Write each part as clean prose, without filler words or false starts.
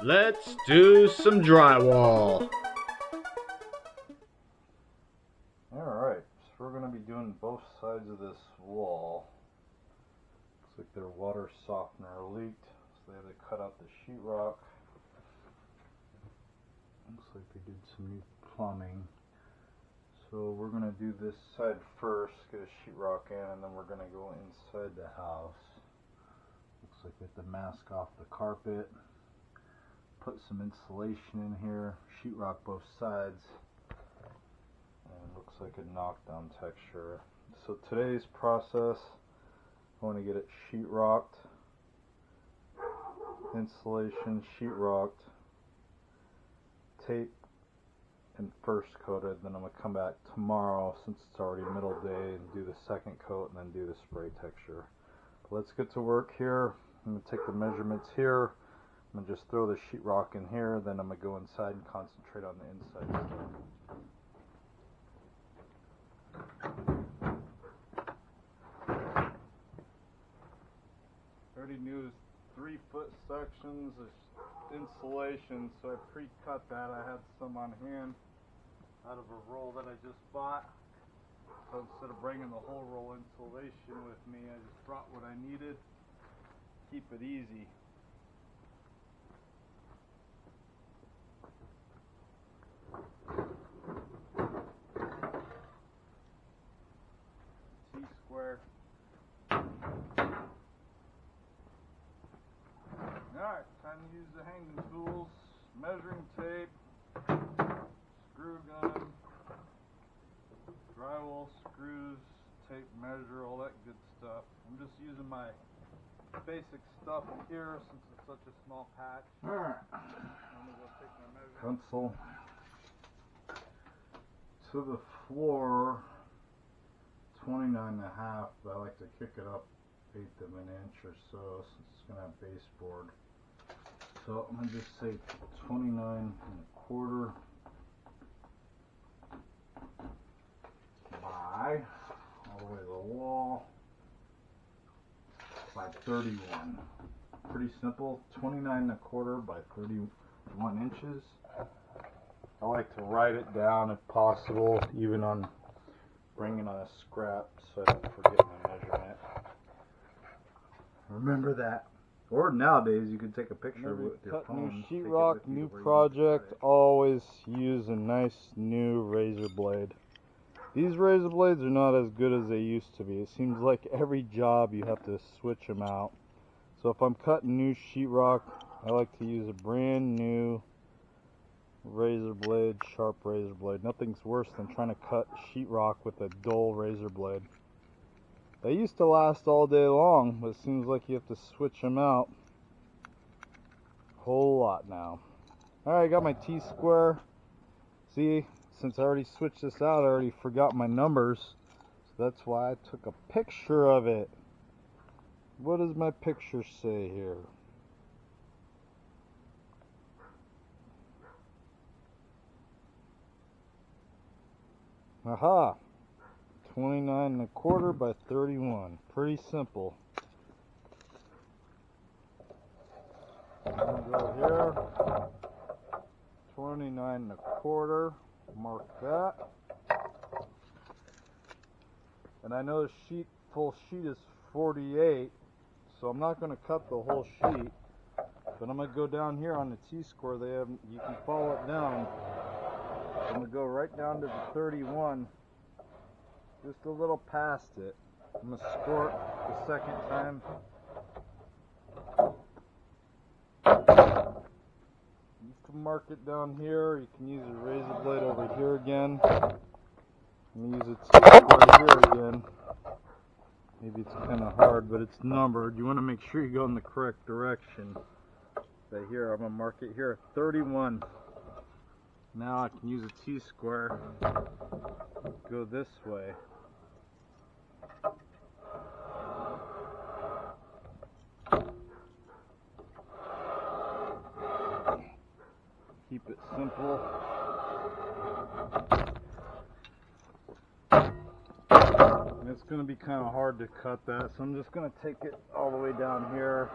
Let's do some drywall. Alright, so we're going to be doing both sides of this wall. Looks like their water softener leaked, so they had to cut out the sheetrock. Looks like they did some new plumbing. So we're going to do this side first, get a sheetrock in, and then we're going to go inside the house. Looks like we have to mask off the carpet, put some insulation in here, sheetrock both sides, and it looks like a knockdown texture. So today's process, I want to get it sheetrocked, insulation, sheetrocked, tape, and first coated. Then I'm going to come back tomorrow, since it's already middle day, and do the second coat and then do the spray texture. But let's get to work here. I'm going to take the measurements here. I'm going to just throw the sheetrock in here, then I'm going to go inside and concentrate on the inside stuff. I already used 3-foot sections of insulation, so I pre-cut that. I had some on hand out of a roll that I just bought. So instead of bringing the whole roll insulation with me, I just brought what I needed. Keep it easy. T-square. Alright, time to use the hanging tools, measuring tape, screw gun, drywall screws, tape measure, all that good stuff. I'm just using my basic stuff here since it's such a small patch. Alright. I'm going to go take my measuring pencil to the floor, 29.5, but I like to kick it up 1/8 of an inch or so since it's going to have baseboard. So I'm going to just say 29.25 by, all the way to the wall, by 31. Pretty simple, 29.25 by 31 inches. I like to write it down if possible, even on bringing on a scrap so I don't forget my measurement. Remember that. Or nowadays you can take a picture with your phone. New sheetrock, new project, always use a nice new razor blade. These razor blades are not as good as they used to be. It seems like every job you have to switch them out. So if I'm cutting new sheetrock, I like to use a brand new razor blade, sharp razor blade. Nothing's worse than trying to cut sheetrock with a dull razor blade. They used to last all day long, but it seems like you have to switch them out a whole lot now. Alright, I got my T-square. See, since I already switched this out, I already forgot my numbers. So that's why I took a picture of it. What does my picture say here? Aha! 29.25 by 31. Pretty simple. I'm going to go here. 29.25. Mark that. And I know the full sheet is 48, so I'm not going to cut the whole sheet. But I'm going to go down here on the T-square. You can follow it down. I'm going to go right down to the 31. Just a little past it. I'm going to score it the second time. You can mark it down here. You can use a razor blade over here again. I'm going to use a T-square here again. Maybe it's kind of hard, but it's numbered. You want to make sure you go in the correct direction. So here, I'm going to mark it here at 31. Now I can use a T-square. Go this way. Keep it simple. And it's going to be kind of hard to cut that, so I'm just going to take it all the way down here.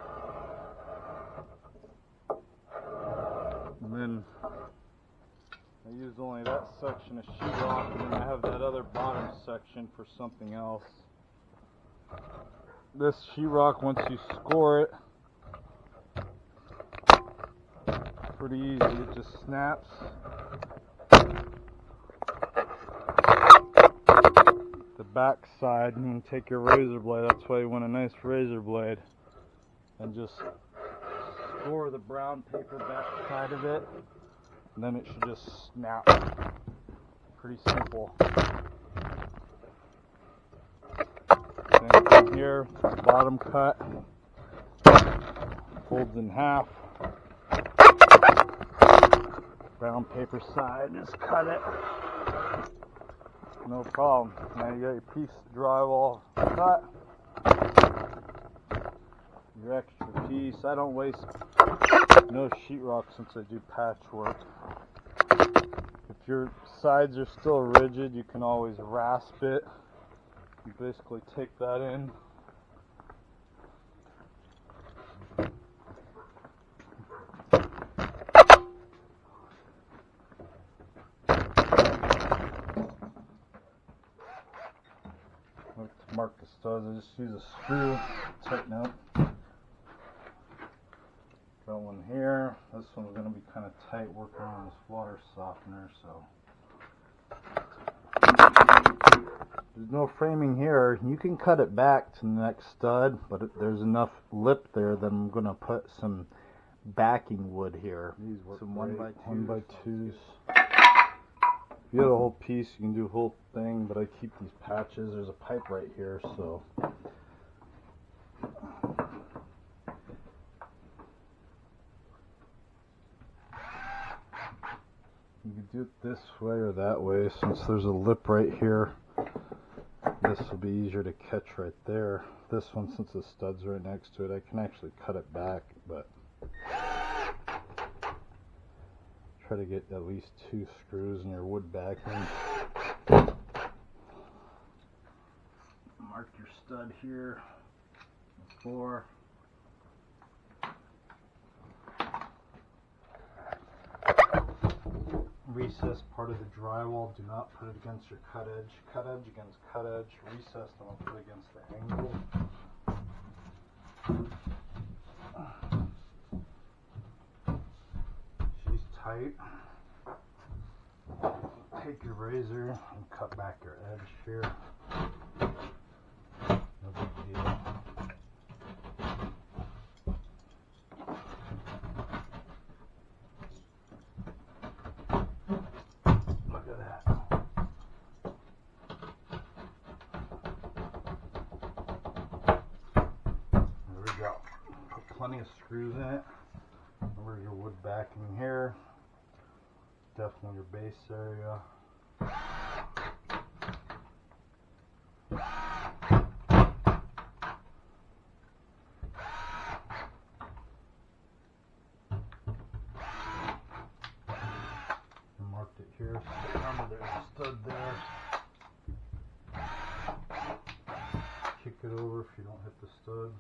And then I use only that section of sheetrock, and then I have that other bottom section for something else. This sheetrock, once you score it, pretty easy, it just snaps. The back side, and you take your razor blade, that's why you want a nice razor blade, and just score the brown paper back side of it, and then it should just snap. Pretty simple. Same thing here, bottom cut, folds in half. Brown paper side, just cut it. No problem. Now you got your piece of drywall cut. Your extra piece. I don't waste no sheetrock since I do patchwork. If your sides are still rigid, you can always rasp it. You basically take that in. To mark the studs, I just use a screw, tighten up. Got one here. This one's going to be kind of tight working on this water softener, so. There's no framing here. You can cut it back to the next stud, but there's enough lip there that I'm going to put some backing wood here. These work some 1x2s. If you have a whole piece, you can do a whole thing, but I keep these patches. There's a pipe right here, so. You can do it this way or that way. Since there's a lip right here, this will be easier to catch right there. This one, since the stud's right next to it, I can actually cut it back, but try to get at least 2 screws in your wood backing. Mark your stud here, 4. Recess part of the drywall, do not put it against your cut edge. Cut edge against cut edge. Recess, don't put it against the angle. She's tight. Take your razor and cut back your edge here. No big deal. Plenty of screws in it. Remember your wood backing here. Definitely your base area. I marked it here. So remember there's a stud there. Kick it over if you don't hit the stud.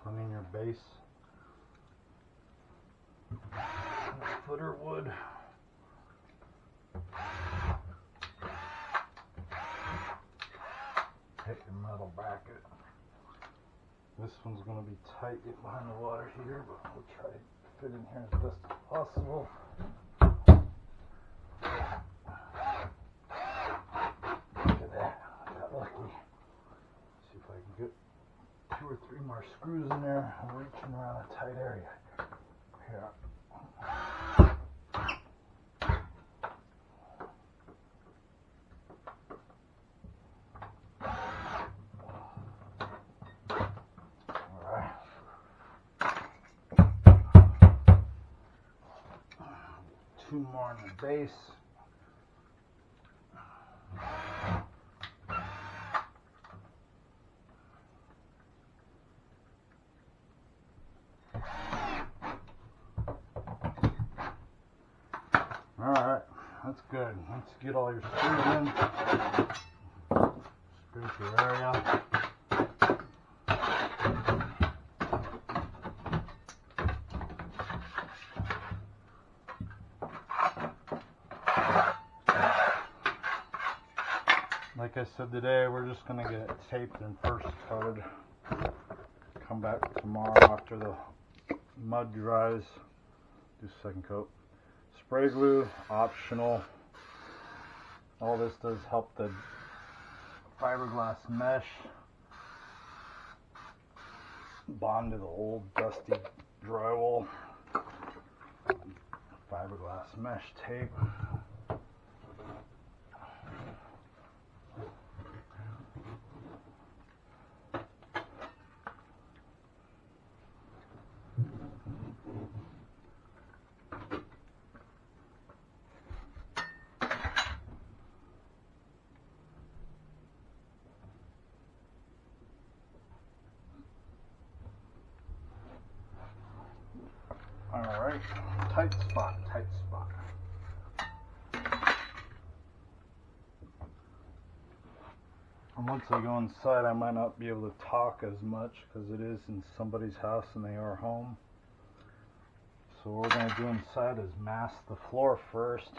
Plumbing your base. Footer wood. Hit your metal bracket. This one's going to be tight, get behind the water heater, but we'll try to fit in here as best as possible. Look at that, I got lucky. See if I can get 2 or 3 more screws in there. I'm reaching around a tight area. Here. Alright. 2 more in the base. That's good. Once you get all your screws in, screw your area. Like I said today, we're just going to get it taped and first coated. Come back tomorrow after the mud dries, do second coat. Spray glue, optional. All this does help the fiberglass mesh bond to the old dusty drywall. Fiberglass mesh tape. Alright, tight spot, tight spot. And once I go inside, I might not be able to talk as much because it is in somebody's house and they are home. So what we're going to do inside is mask the floor first.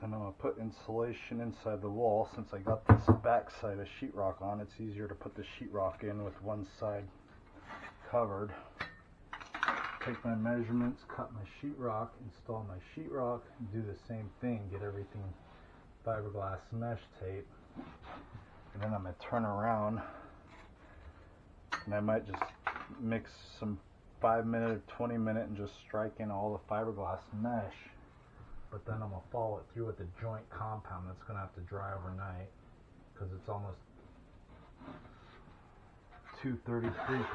Then I'm going to put insulation inside the wall. Since I got this back side of sheetrock on, it's easier to put the sheetrock in with one side covered. Take my measurements, cut my sheetrock, install my sheetrock, and do the same thing, get everything fiberglass mesh tape. And then I'm going to turn around and I might just mix some 5-minute or 20-minute and just strike in all the fiberglass mesh. But then I'm going to follow it through with the joint compound that's going to have to dry overnight because it's almost 2:33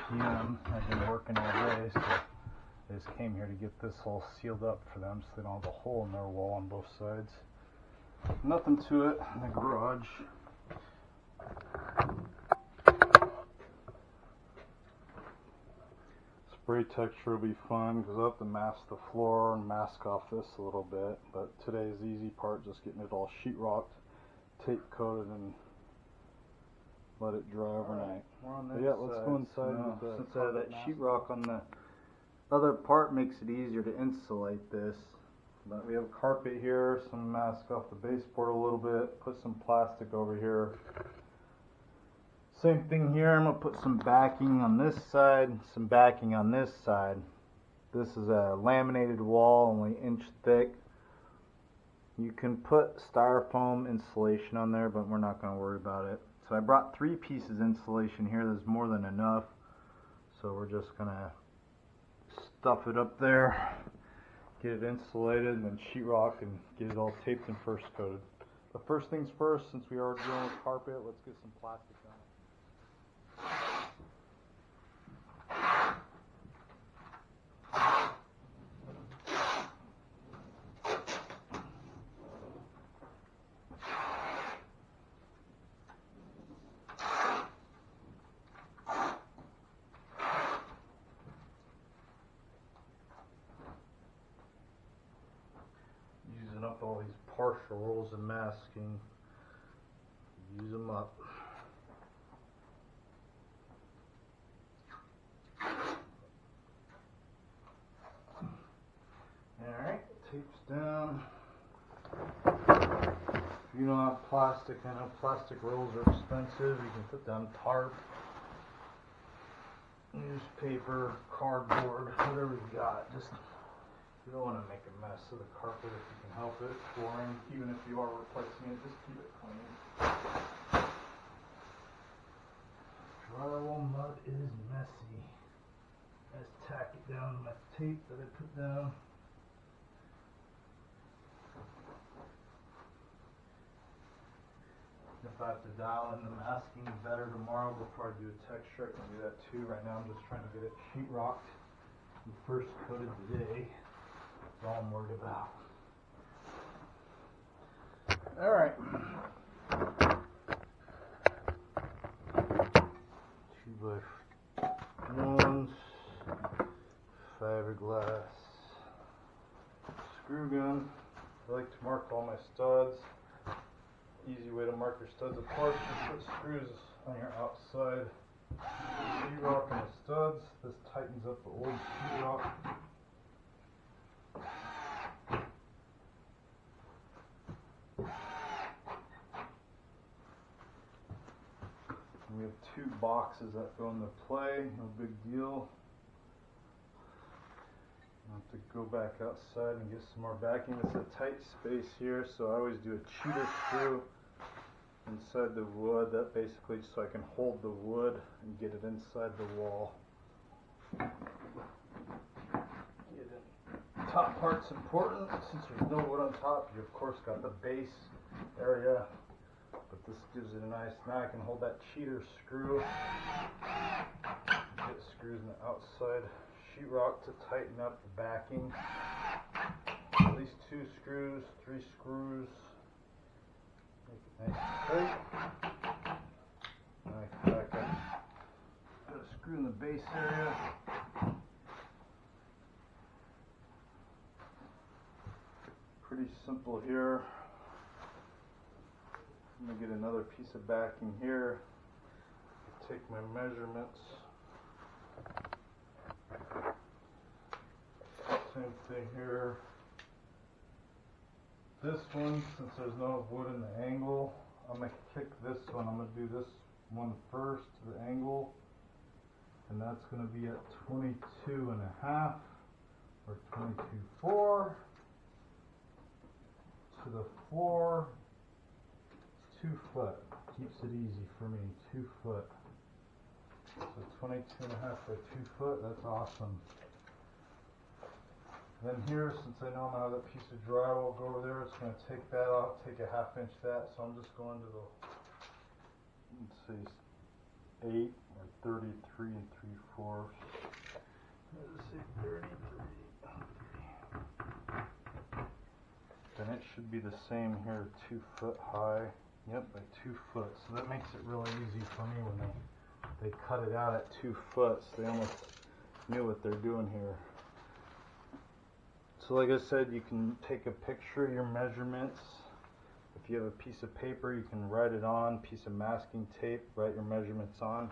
p.m. I've been working all day, so I just came here to get this all sealed up for them so they don't have a hole in their wall on both sides. Nothing to it in the garage. Spray texture will be fun because I'll have to mask the floor and mask off this a little bit. But today's the easy part, just getting it all sheetrocked, tape coated, and let it dry overnight. But yeah, let's go inside. Since I have that sheetrock on the other part makes it easier to insulate this. But we have carpet here, some mask off the baseboard a little bit, put some plastic over here. Same thing here, I'm going to put some backing on this side, some backing on this side. This is a laminated wall, only inch thick. You can put styrofoam insulation on there, but we're not going to worry about it. So I brought 3 pieces insulation here, there's more than enough. So we're just going to stuff it up there, get it insulated, and then sheetrock and get it all taped and first coated. But first things first, since we are dealing with carpet, let's get some plastic on it. Using up all these partial rolls of masking, use them up. Alright, tape's down. If you don't have plastic, I know plastic rolls are expensive. You can put down tarp, newspaper, cardboard, whatever you got. Just, you don't want to make a mess of the carpet if you can help it. Flooring, even if you are replacing it, just keep it clean. Drywall mud is messy. Let's tack it down to my tape that I put down. If I have to dial in the masking better tomorrow before I do a texture, I can do that too. Right now I'm just trying to get it sheetrocked and first coated today. That's all I'm worried about. Alright. 2x1s, fiberglass screw gun. I like to mark all my studs. Easy way to mark your studs apart, just put screws on your outside sheetrock and the studs. This tightens up the old sheetrock. And we have two boxes that go into play, no big deal. I have to go back outside and get some more backing. It's a tight space here, so I always do a cheater screw inside the wood. That basically so I can hold the wood and get it inside the wall. Get in. Top part's important. Since there's no wood on top, you of course got the base area, but this gives it a nice. Now I can hold that cheater screw. Get screws in the outside sheetrock to tighten up the backing. At least 2 screws, 3 screws. Make it nice and tight. Now I can back up. Put a screw in the base area. Pretty simple here. I'm going to get another piece of backing here. Take my measurements. Same thing here. This one, since there's no wood in the angle, I'm going to kick this one. I'm going to do this one first to the angle, and that's going to be at 22.5 or 22.4 to the floor. It's 2 foot. Keeps it easy for me. 2 foot. So 22.5 by 2 foot. That's awesome. Then here, since I know I'm going to have that piece of drywall go over there, it's going to take that off, take a 1/2 inch that, so I'm just going to the, let's see, 8 or 33 3/4. Let's see, 33. Then it should be the same here, 2 foot high. Yep, by 2 foot. So that makes it really easy for me when they cut it out at 2 foot, so they almost knew what they're doing here. So like I said, you can take a picture of your measurements. If you have a piece of paper, you can write it on, piece of masking tape, write your measurements on.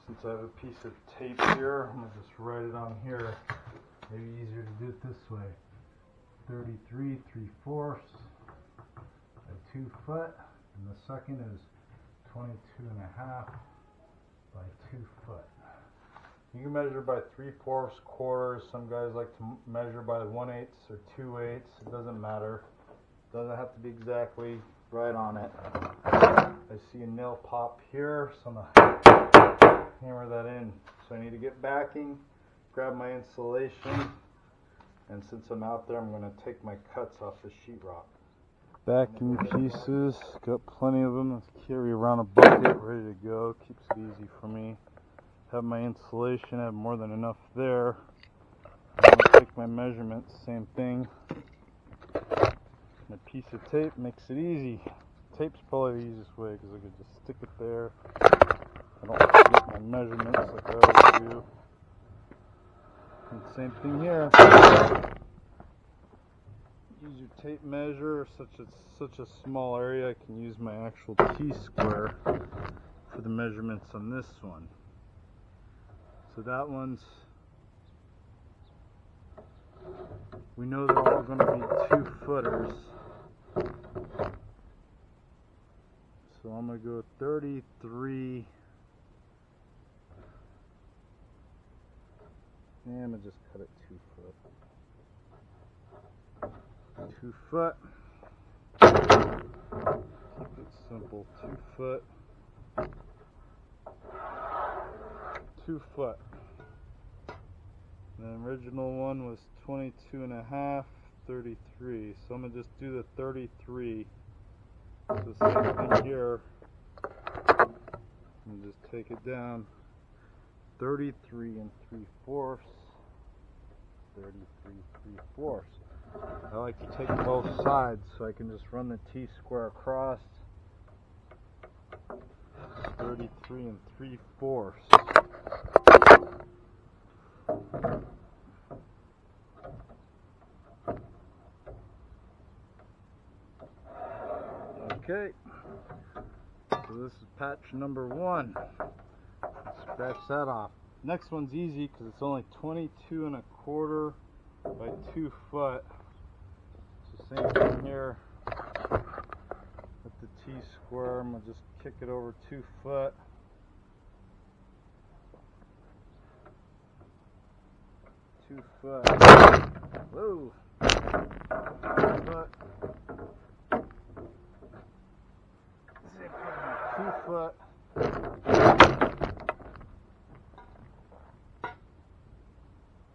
Since I have a piece of tape here, I'm going to just write it on here. Maybe easier to do it this way. 33 3/4 by 2 foot, and the second is 22.5 by 2 foot. You can measure by 3/4 quarters. Some guys like to measure by 1/8 or 2/8. It doesn't matter. It doesn't have to be exactly right on it. I see a nail pop here, so I'm going to hammer that in. So I need to get backing, grab my insulation, and since I'm out there, I'm going to take my cuts off the sheetrock. Backing pieces, got plenty of them. Let's carry around a bucket, ready to go. Keeps it easy for me. Have my insulation, I have more than enough there. I'm going to take my measurements, same thing. And a piece of tape makes it easy. Tape's probably the easiest way because I could just stick it there. I don't forget my measurements like I always do. And same thing here. Use your tape measure. Such a small area, I can use my actual T-square for the measurements on this one. So that one's, we know they're all going to be 2 footers. So I'm going to go 33. And I'm going to just cut it 2 foot. 2 foot. Keep it simple. 2 foot. 2 foot. The original one was 22.5, 33. So I'm going to just do the 33. So same thing here. And just take it down. 33 3/4. 33 3/4. I like to take both sides so I can just run the T-square across. 33 3/4. Okay, so this is patch number 1. Scratch that off. Next one's easy because it's only 22 1/4 by 2 foot. So same thing here with the T-square. I'm gonna just kick it over 2 foot. Whoa. 2 foot. 2 foot.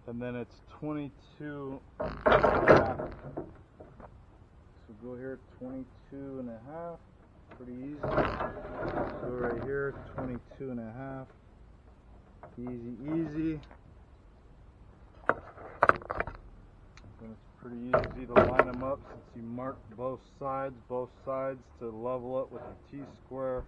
And then it's 22 and a half. So go here, 22 and a half. Pretty easy. So right here, 22 and a half. Easy, easy. And it's pretty easy to line them up since you marked both sides to level it with your T-square.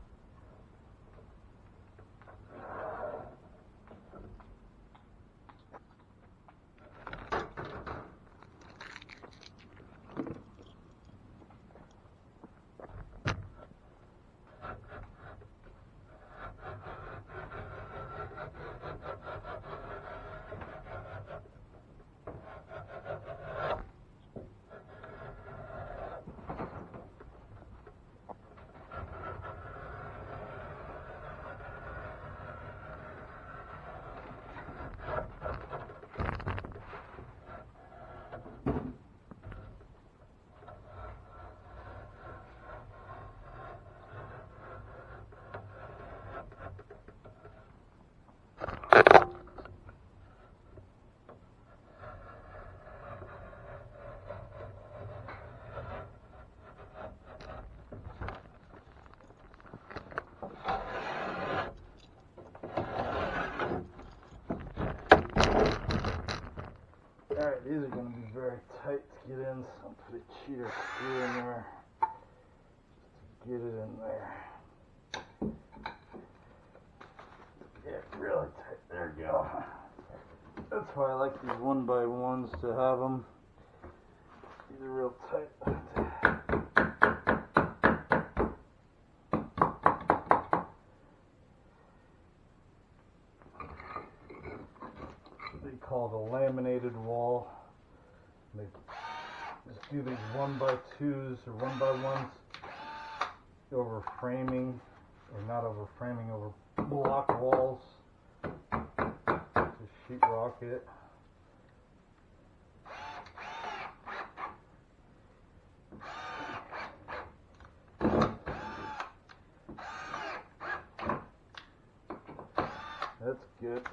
Alright, these are going to be very tight to get in, so I'll put a cheater screw in there just to get it in there. Yeah, really tight. There we go. That's why I like these 1x1s to have them. These are real tight. They call it a laminated wall. They just do these 1x2s or 1x1s over framing, or not over framing, over block walls to sheetrock it. That's good.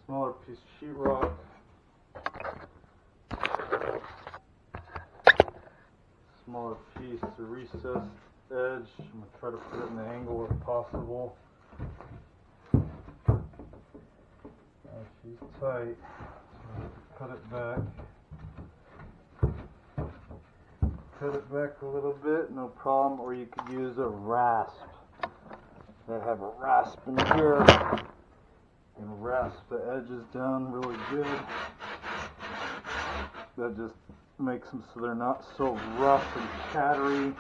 Smaller piece of sheetrock. Smaller piece to recess edge. I'm going to try to put it in the angle if possible. She's tight. So cut it back. Cut it back a little bit, no problem. Or you could use a rasp. I have a rasp in here. And rasp the edges down really good. That just makes them so they're not so rough and chattery.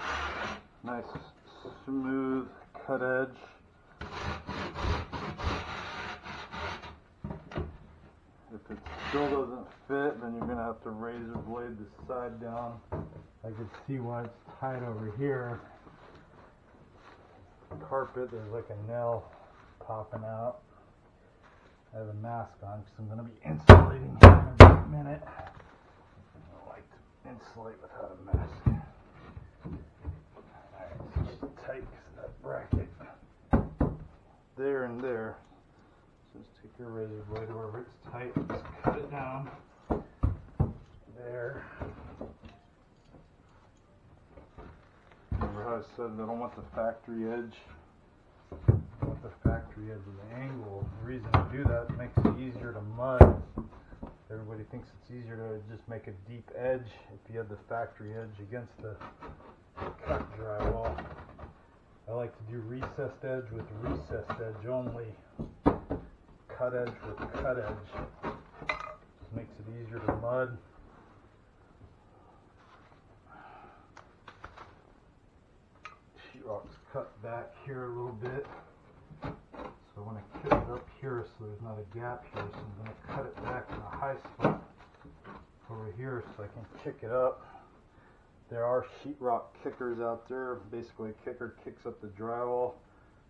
Nice smooth cut edge. If it still doesn't fit, then you're going to have to razor blade the side down. I can see why it's tight over here. Carpet, there's like a nail popping out. I have a mask on because I'm going to be insulating here in a minute. I don't like to insulate without a mask. Alright, so it's tight because of that bracket. There and there. So just take your razor blade wherever it's tight, just cut it down. There. Remember how I said I don't want the factory edge? I want the factory edge of the angle. The reason to do that makes it easier to mud. Everybody thinks it's easier to just make a deep edge if you have the factory edge against the cut drywall. I like to do recess recessed edge with recessed edge only. Cut edge with cut edge. Just makes it easier to mud. Sheetrock's cut back here a little bit. So when I kick it up here, so there's not a gap here, so I'm going to cut it back in a high spot over here so I can kick it up. There are sheetrock kickers out there. Basically, a kicker kicks up the drywall.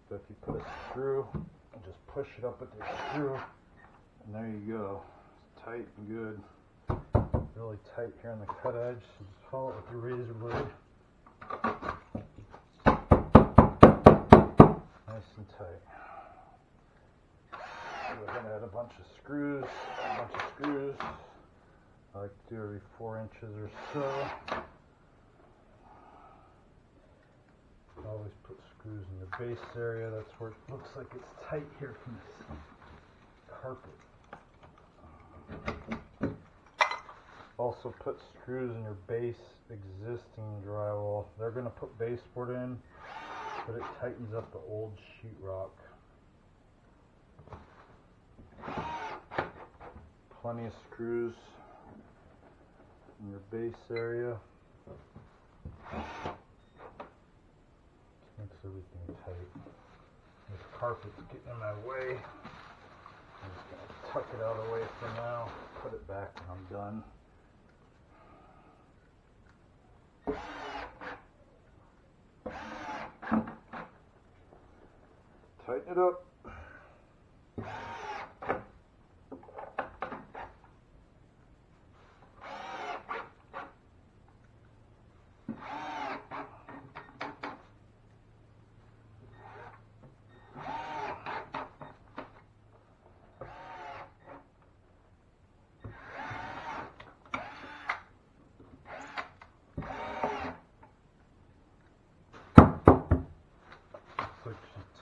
But if you put a screw and just push it up with the screw, and there you go. It's tight and good. Really tight here on the cut edge. So just follow it with your razor blade. Nice and tight. Go ahead and add a bunch of screws. I like to do every 4 inches or so. Always put screws in the base area. That's where it looks like it's tight here from this carpet. Also put screws in your base existing drywall. They're going to put baseboard in, but it tightens up the old sheetrock. Plenty of screws in your base area. Makes everything tight. This carpet's getting in my way. I'm just going to tuck it out of the way for now. Put it back when I'm done. Tighten it up.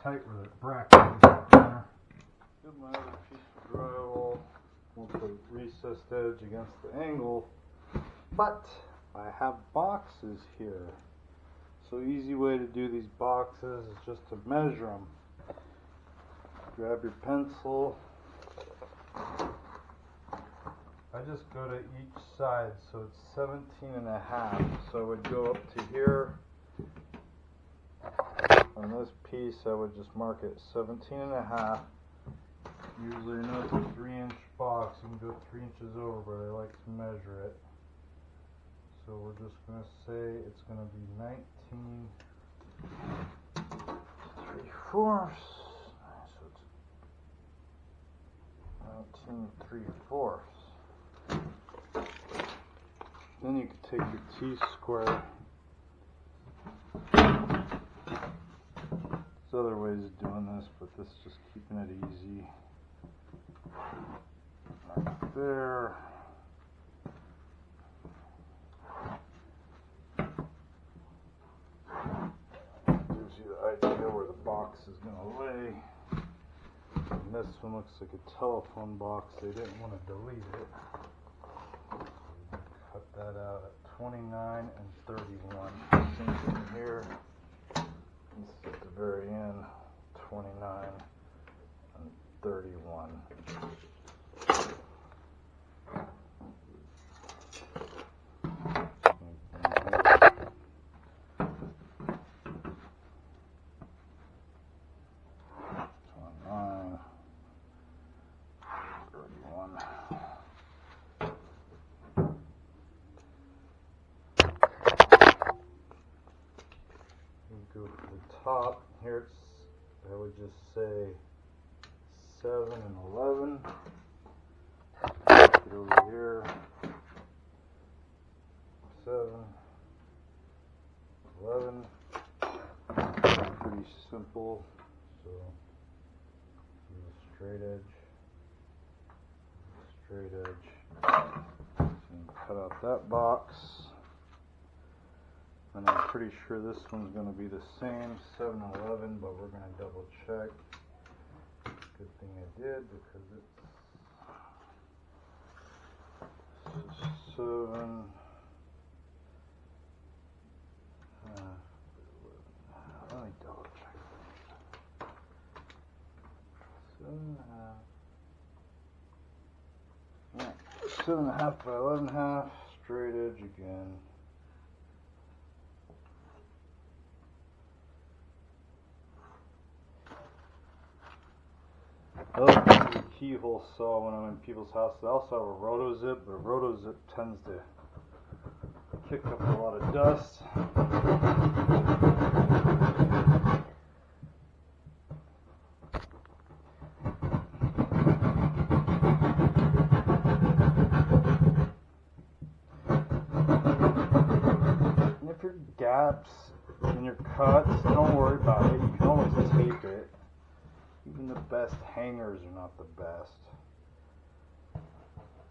Tight with a bracket there. Get my other piece of drywall. We'll put recessed edge against the angle, but I have boxes here. So easy way to do these boxes is just to measure them. Grab your pencil. I just go to each side, so it's 17.5. So I would go up to here. On this piece, I would just mark it 17.5. Usually, you know, it's a 3-inch box. You can go 3 inches over, but I like to measure it. So we're just going to say it's going to be 19 3/4. So it's 19 3/4. Then you can take your T-square. There's other ways of doing this, but this is just keeping it easy. Right there. Gives you the idea where the box is going to lay. And this one looks like a telephone box. They didn't want to delete it. Cut that out at 29 and 31. Same thing here. This is at the very end, 29 and 31. Go to the top here. I would just say 7 and 11. Get over here. 7, 11. Pretty simple. So use a straight edge. And cut out that box. And I'm pretty sure this one's going to be the same, 7 and 11, but we're going to double check. Good thing I did, because it's 7. Let me double check. 7.5 by 11.5, straight edge again. I like to use a keyhole saw when I'm in people's houses. I also have a roto-zip, but a roto-zip tends to kick up a lot of dust. And if your gaps in your cuts, don't worry about it. You can always tape it. Even the best hangers are not the best.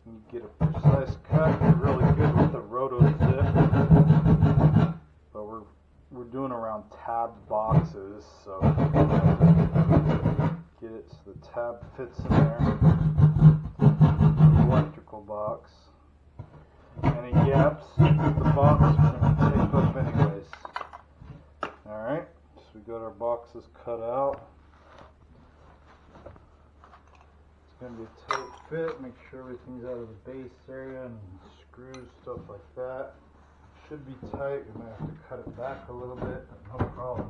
You get a precise cut, you're really good with the roto-zip. But we're doing around tabbed boxes, so get it so the tab fits in there. The electrical box. Any gaps in the box are going to tape up anyways. Alright, so we got our boxes cut out. It's going to be a tight fit, make sure everything's out of the base area and screws, stuff like that. Should be tight, we might have to cut it back a little bit, but no problem.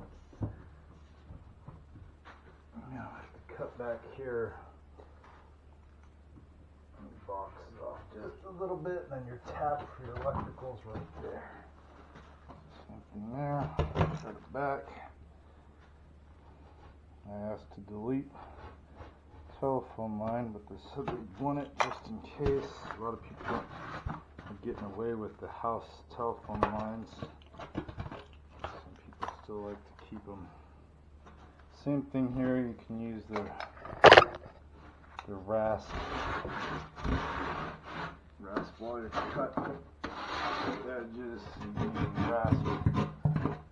Now I have to cut back here. Box it off just a little bit, and then your tab for your electricals right there. Something there, cut it back. I asked to delete telephone line, but they said they want it just in case. A lot of people are getting away with the house telephone lines. Some people still like to keep them. Same thing here, you can use the rasp while you're cutting the edges. You can rasp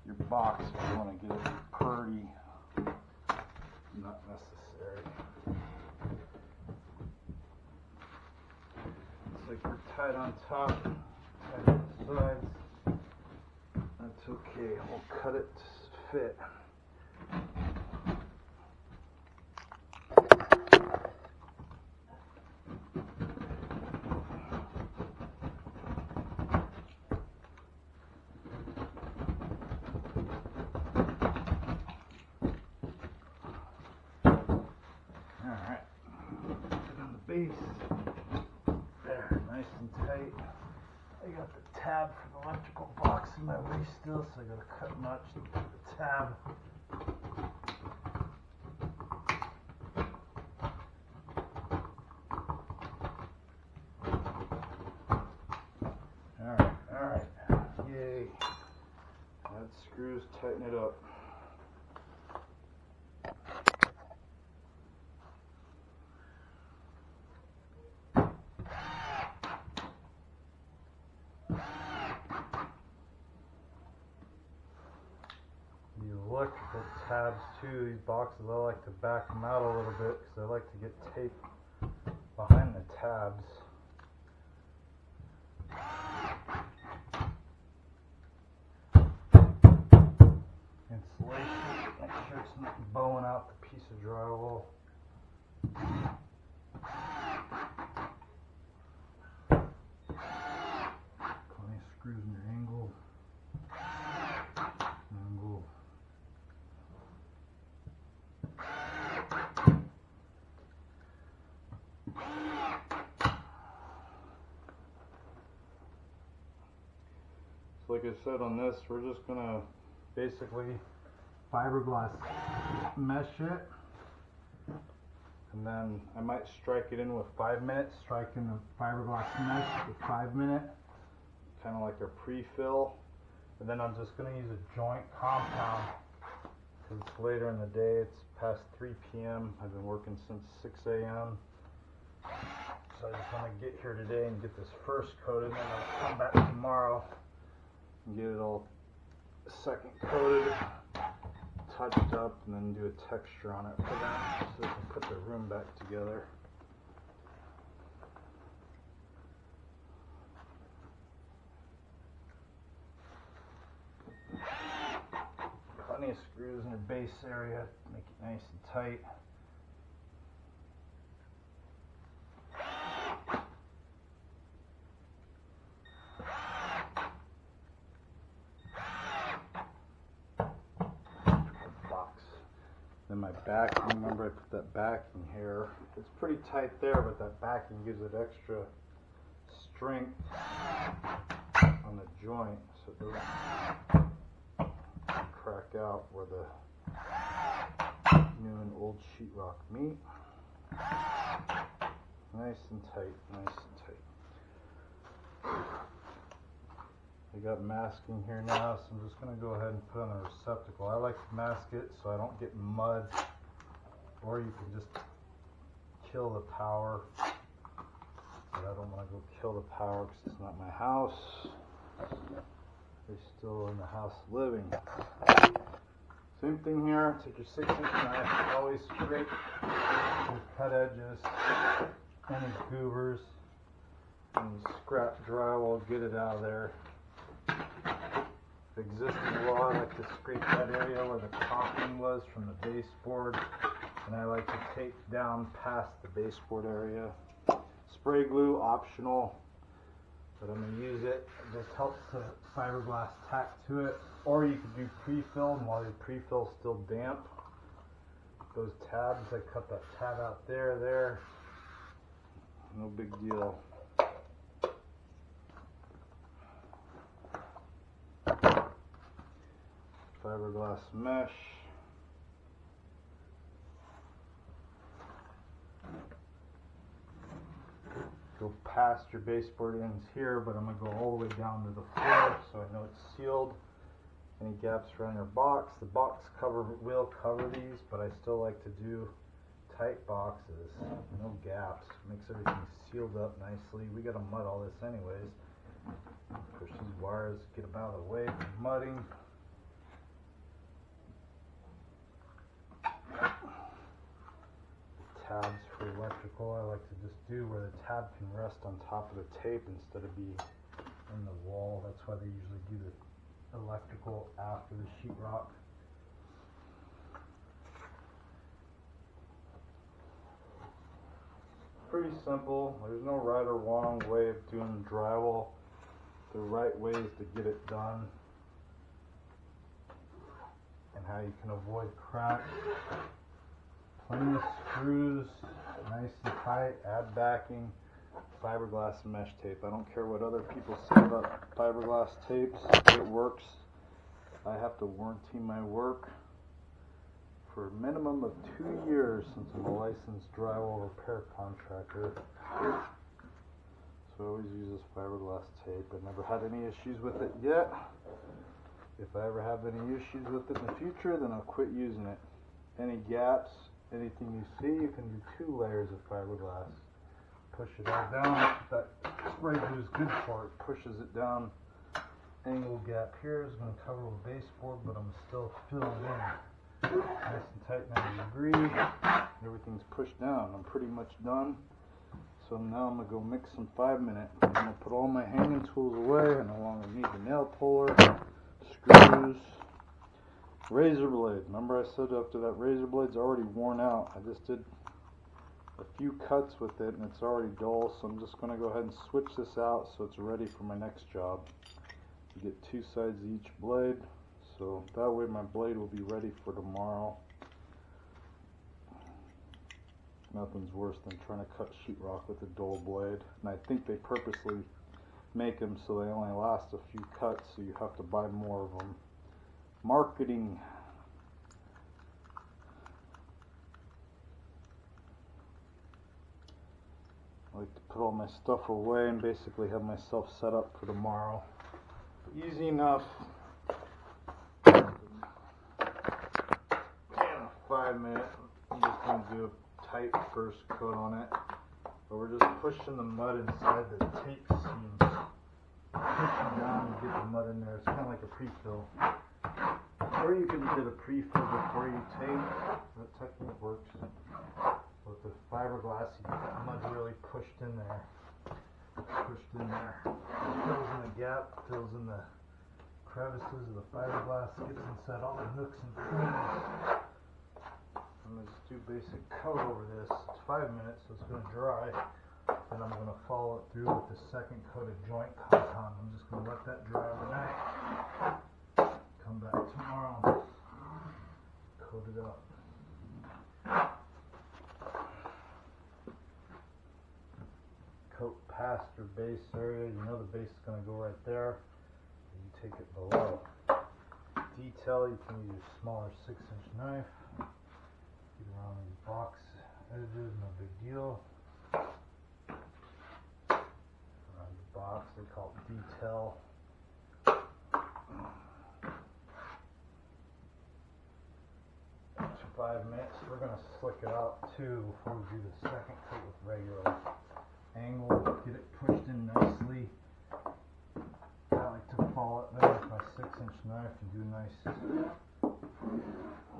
your box if you want to get it purdy. Not necessary. Looks like we're tight on top, tight on the sides. That's okay, we'll cut it to fit. Base. There, nice and tight. I got the tab for the electrical box in my way still, so I got to cut notch the tab. Alright. Yay. Add screws, tighten it up. Electrical tabs too, these boxes I like to back them out a little bit because I like to get tape behind the tabs. Insulation, make sure it's not bowing out the piece of drywall. Plenty of screws in your angle. Like I said on this, we're just gonna basically fiberglass mesh it, and then I might strike it in with 5 minutes, strike in the fiberglass mesh with 5 minutes, kind of like a pre-fill, and then I'm just gonna use a joint compound because it's later in the day. It's past 3 p.m. I've been working since 6 a.m. So I just want to get here today and get this first coated, and then I'll come back tomorrow and get it all second coated, touched up, and then do a texture on it for them so they can put the room back together. Plenty of screws in the base area, make it nice and tight. Then my backing, remember I put that backing here. It's pretty tight there, but that backing gives it extra strength on the joint so it doesn't crack out where the new and old sheetrock meet. Nice and tight, nice and tight. I got masking here now, so I'm just going to go ahead and put on a receptacle. I like to mask it so I don't get mud, or you can just kill the power. But I don't want to go kill the power because it's not my house. They're still in the house living. Same thing here. Take your 6-inch knife, always scrape your cut edges, any goobers, and scrap drywall, get it out of there. The existing wall, I like to scrape that area where the caulking was from the baseboard, and I like to tape down past the baseboard area. Spray glue, optional, but I'm going to use it. It just helps the fiberglass tack to it. Or you could do pre-fill, and while your pre-fill is still damp, those tabs, I cut that tab out there. No big deal. Fiberglass mesh. Go past your baseboard ends here, but I'm going to go all the way down to the floor so I know it's sealed. Any gaps around your box. The box cover will cover these, but I still like to do tight boxes. No gaps. Makes everything sealed up nicely. We got to mud all this anyways. Push these wires, get them out of the way from mudding. Tabs for electrical, I like to just do where the tab can rest on top of the tape instead of be in the wall. That's why they usually do the electrical after the sheetrock. Pretty simple. There's no right or wrong way of doing drywall. The right way is to get it done, and how you can avoid cracks. Plenty of screws, nice and tight, add backing, fiberglass and mesh tape. I don't care what other people say about fiberglass tapes, it works. I have to warranty my work for a minimum of 2 years since I'm a licensed drywall repair contractor. So I always use this fiberglass tape. I've never had any issues with it yet. If I ever have any issues with it in the future, then I'll quit using it. Any gaps, anything you see, you can do 2 layers of fiberglass. Push it all down. That spray glue is good for it. Pushes it down. Angle gap here is going to cover with baseboard, but I'm still filled in. Nice and tight, 90 degree. Everything's pushed down. I'm pretty much done. So now I'm going to go mix some 5-minute. I'm going to put all my hanging tools away. I no longer need the nail puller, screws, razor blade. Remember I said after that razor blade's already worn out. I just did a few cuts with it and it's already dull, so I'm just going to go ahead and switch this out so it's ready for my next job. You get 2 sides of each blade, so that way my blade will be ready for tomorrow. Nothing's worse than trying to cut sheetrock with a dull blade, and I think they purposely make them so they only last a few cuts, so you have to buy more of them. Marketing. I like to put all my stuff away and basically have myself set up for tomorrow. Easy enough. And a 5-minute. I'm just going to do a tight first coat on it. But we're just pushing the mud inside the tape seam. Pushing down to get the mud in there. It's kind of like a pre-fill. Or you can get a pre-fill before you tape. That technique works. With the fiberglass, you get that mud really pushed in there. Pushed in there. Fills in the gap, fills in the crevices of the fiberglass, gets inside all the nooks and crannies. I'm going to just do basic coat over this. It's 5 minutes, so it's going to dry. Then I'm going to follow it through with the second coat of joint compound. I'm just going to let that dry overnight. Come back tomorrow and coat it up. past your base area, you know the base is going to go right there, and you take it below. Detail, you can use a smaller 6-inch knife. Get around these box edges, no big deal. Around the box, they call it detail. After 5 minutes, we're going to slick it out too before we do the second coat with regular angle. Get it pushed in nicely. I like to follow it there with my 6-inch knife and do a nice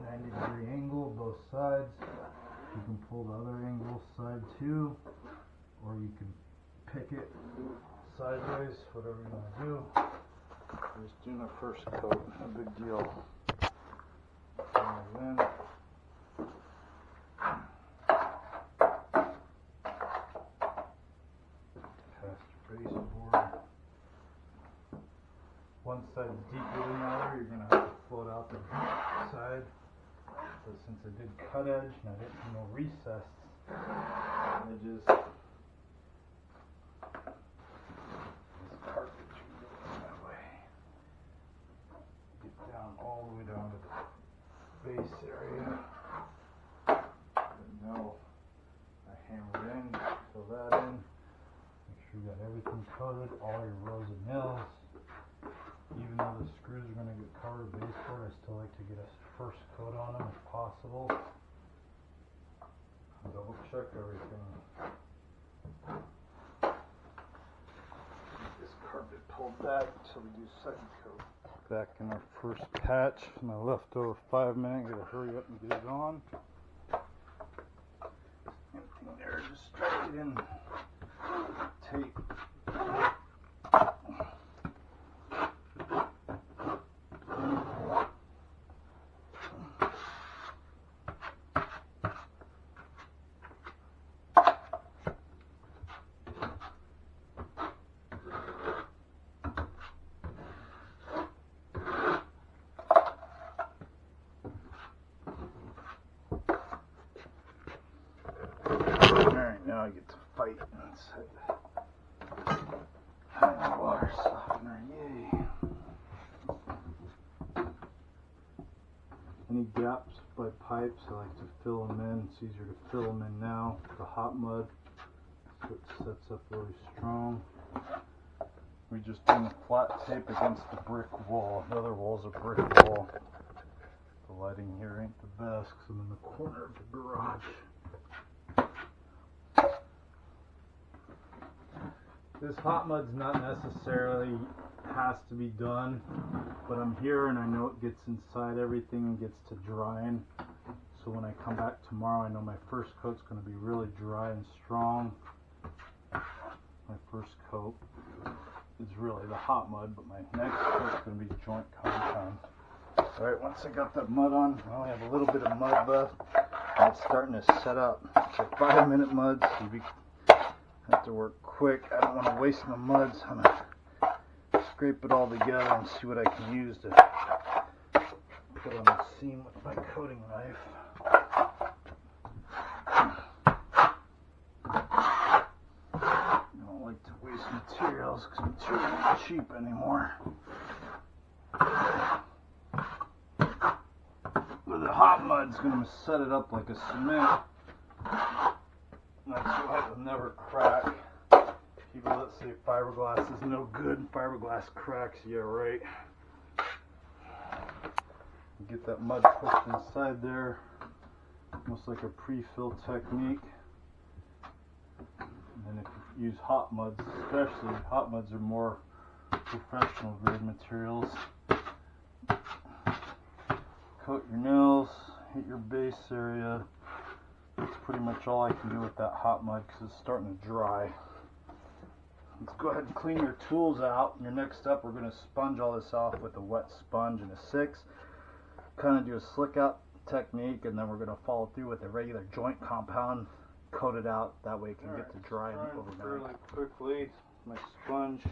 90-degree angle both sides. You can pull the other angle side too, or you can pick it sideways, whatever you want to do. Just doing a first coat, no big deal. And then past your baseboard. One side's deeper than the other, you're going to have to float out the deep side. So since I did cut edge and I didn't do no recessed edges, this carpet should go that way. Get down all the way down to the base area. And now I hammer in, fill that in. Make sure you got everything coated, all your rows of nails. Even though the screws are going to get covered with baseboard, I still like to get a first coat on them if possible. Double check everything. Get this carpet pulled back until we do second coat. Back in our first patch, my leftover 5 minutes. Gotta hurry up and get it on. Everything there, just strike it in. Tape. Alright, now I get to fight inside the water softener. Yay! Any gaps by pipes, I like to fill them in. It's easier to fill them in now. The hot mud, so it sets up really strong. We just doing flat tape against the brick wall. The other wall's a brick wall. The lighting here ain't the best because I'm in the corner of the garage. This hot mud's not necessarily has to be done, but I'm here and I know it gets inside everything and gets to drying. So when I come back tomorrow, I know my first coat's going to be really dry and strong. My first coat is really the hot mud, but my next coat's going to be joint compound. Alright, once I got that mud on, I only have a little bit of mud left, and it's starting to set up. It's a 5-minute mud, so you have to work quick. I don't want to waste my mud, so I'm going to scrape it all together and see what I can use to put on the seam with my coating knife. I don't like to waste materials because materials aren't cheap anymore. But the hot mud's going to set it up like a cement. That's why it'll never crack. People that say fiberglass is no good, fiberglass cracks, yeah right. Get that mud pushed inside there, almost like a pre-fill technique. And then if you use hot muds, especially, hot muds are more professional grade materials. Coat your nails, hit your base area. That's pretty much all I can do with that hot mud because it's starting to dry. Let's go ahead and clean your tools out. In your next step, we're going to sponge all this off with a wet sponge and a 6. Kind of do a slick out technique, and then we're going to follow through with a regular joint compound, coat it out. That way it can get to dry overnight. Fairly quickly, my sponge.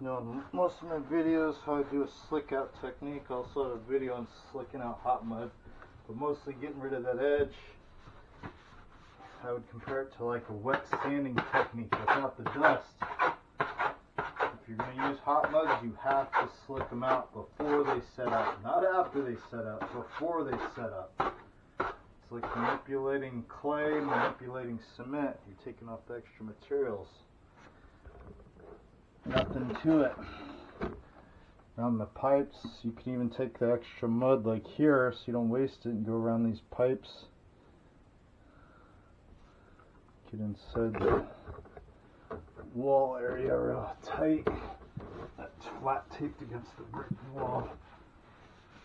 You know, in most of my videos, how I do a slick out technique. I also have a video on slicking out hot mud, but mostly getting rid of that edge. I would compare it to like a wet sanding technique without the dust. If you're going to use hot muds, you have to slick them out before they set up. Not after they set up, before they set up. It's like manipulating clay, manipulating cement. You're taking off the extra materials. Nothing to it. Around the pipes, you can even take the extra mud like here so you don't waste it and go around these pipes. Get inside the wall area real tight. That's flat taped against the brick wall.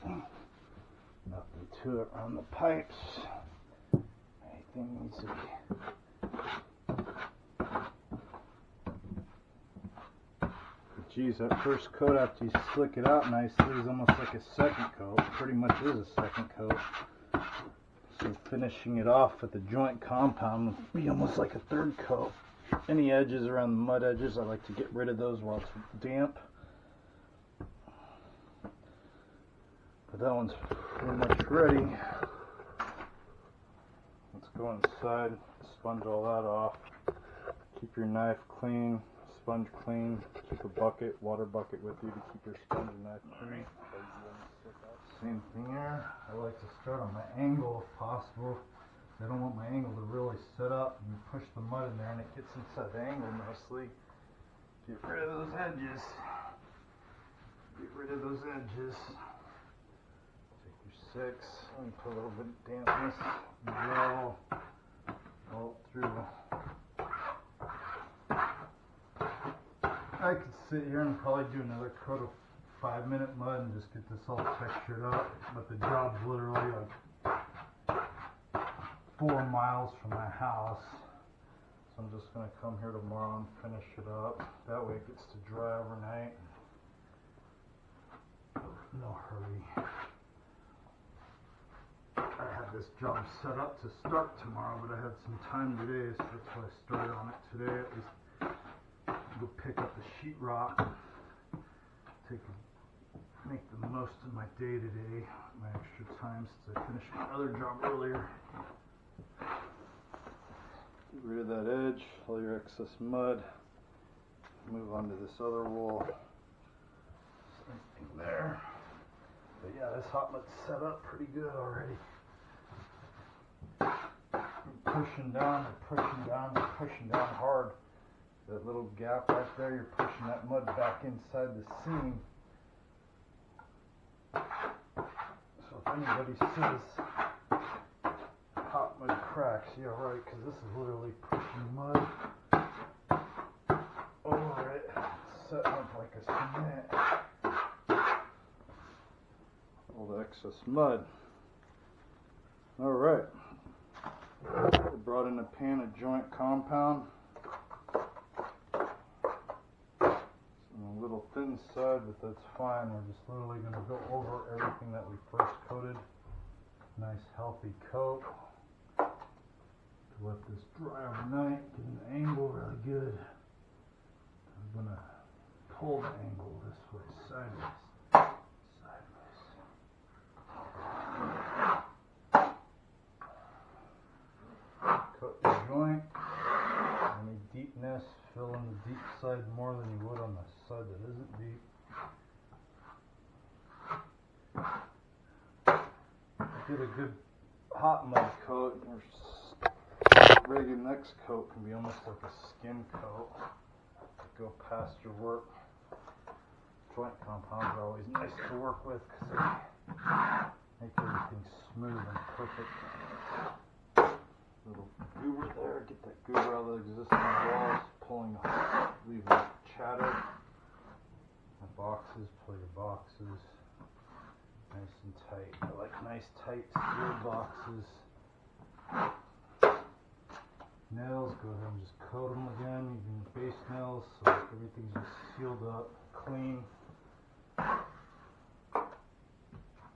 Nothing to it around the pipes. Anything needs to be. Geez, that first coat after you slick it out nicely is almost like a second coat. Pretty much is a second coat. So finishing it off with the joint compound would be almost like a third coat. Any edges around the mud edges, I like to get rid of those while it's damp. But that one's pretty much ready. Let's go inside, sponge all that off. Keep your knife clean. Sponge clean. Keep a bucket, water bucket with you to keep your sponge and knife clean. Same thing here. I like to start on my angle if possible. I don't want my angle to really set up, and you push the mud in there and it gets inside the angle nicely. Get rid of those edges. Get rid of those edges. Take your 6 and put a little bit of dampness and gel all through. I could sit here and probably do another coat of 5-minute mud and just get this all textured up, but the job's literally like 4 miles from my house, so I'm just going to come here tomorrow and finish it up. That way it gets to dry overnight. No hurry. I had this job set up to start tomorrow, but I had some time today, so that's why I started on it today. At least go pick up the sheetrock, make the most of my day today, my extra time since I finished my other job earlier. Get rid of that edge, all your excess mud. Move on to this other wall. Same thing there. But yeah, this hot mud's set up pretty good already. You're pushing down, pushing down hard. That little gap right there, you're pushing that mud back inside the seam. So if anybody says hot mud cracks, yeah right, because this is literally pushing mud over it, setting up like a cement. All the excess mud. Alright. I brought in a pan of joint compound. A little thin side, but that's fine. We're just literally going to go over everything that we first coated. Nice healthy coat. To let this dry overnight, get an angle really good. I'm going to pull the angle this way, sideways. Cut the joint. Any deepness, fill in the deep side more than you would on the side that isn't deep. Get a good hot mud coat, or regular next coat can be almost like a skim coat. Go past your work. Joint compounds are always nice to work with because they make everything smooth and perfect. Little goober there, get that goober out of the existing walls, pulling the leaving chatter. My boxes, pull your boxes. Nice and tight. I like nice tight steel boxes. Nails, go ahead and just coat them again using base nails so everything's just sealed up, clean.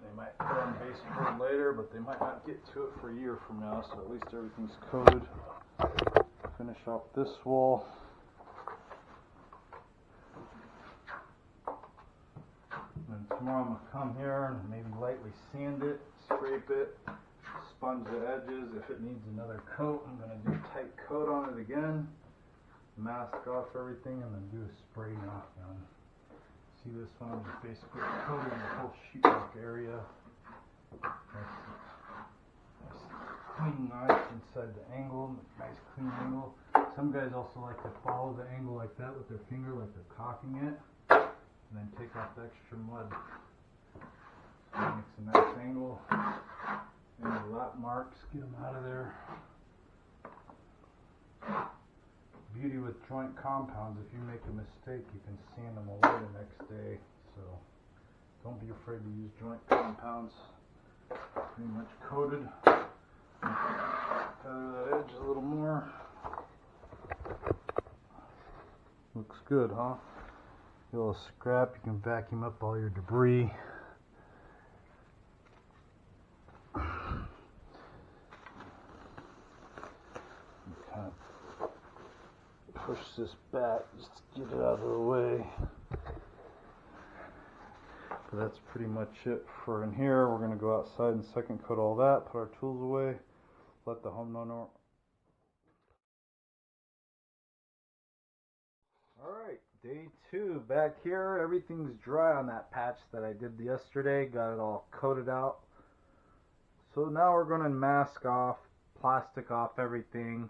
They might put on base coat later, but they might not get to it for a year from now, so at least everything's coated. Finish off this wall. And tomorrow I'm going to come here and maybe lightly sand it, scrape it, sponge the edges. If it needs another coat, I'm going to do a tight coat on it again. Mask off everything and then do a spray knockdown. See this one? I'm just basically coating the whole sheetrock area. Nice clean knife inside the angle, nice clean angle. Some guys also like to follow the angle like that with their finger, like they're cocking it, and then take off the extra mud. So it makes a nice angle. And the lap marks, get them out of there. Beauty with joint compounds, if you make a mistake, you can sand them away the next day. So don't be afraid to use joint compounds. Pretty much coated. Feather that edge a little more. Looks good, huh? A little scrap, you can vacuum up all your debris. Kind of push this back just to get it out of the way. But that's pretty much it for in here. We're going to go outside and second coat all that, put our tools away, let the homeowner. Alright, day 2 back here. Everything's dry on that patch that I did yesterday. Got it all coated out. So now we're going to mask off, plastic off everything.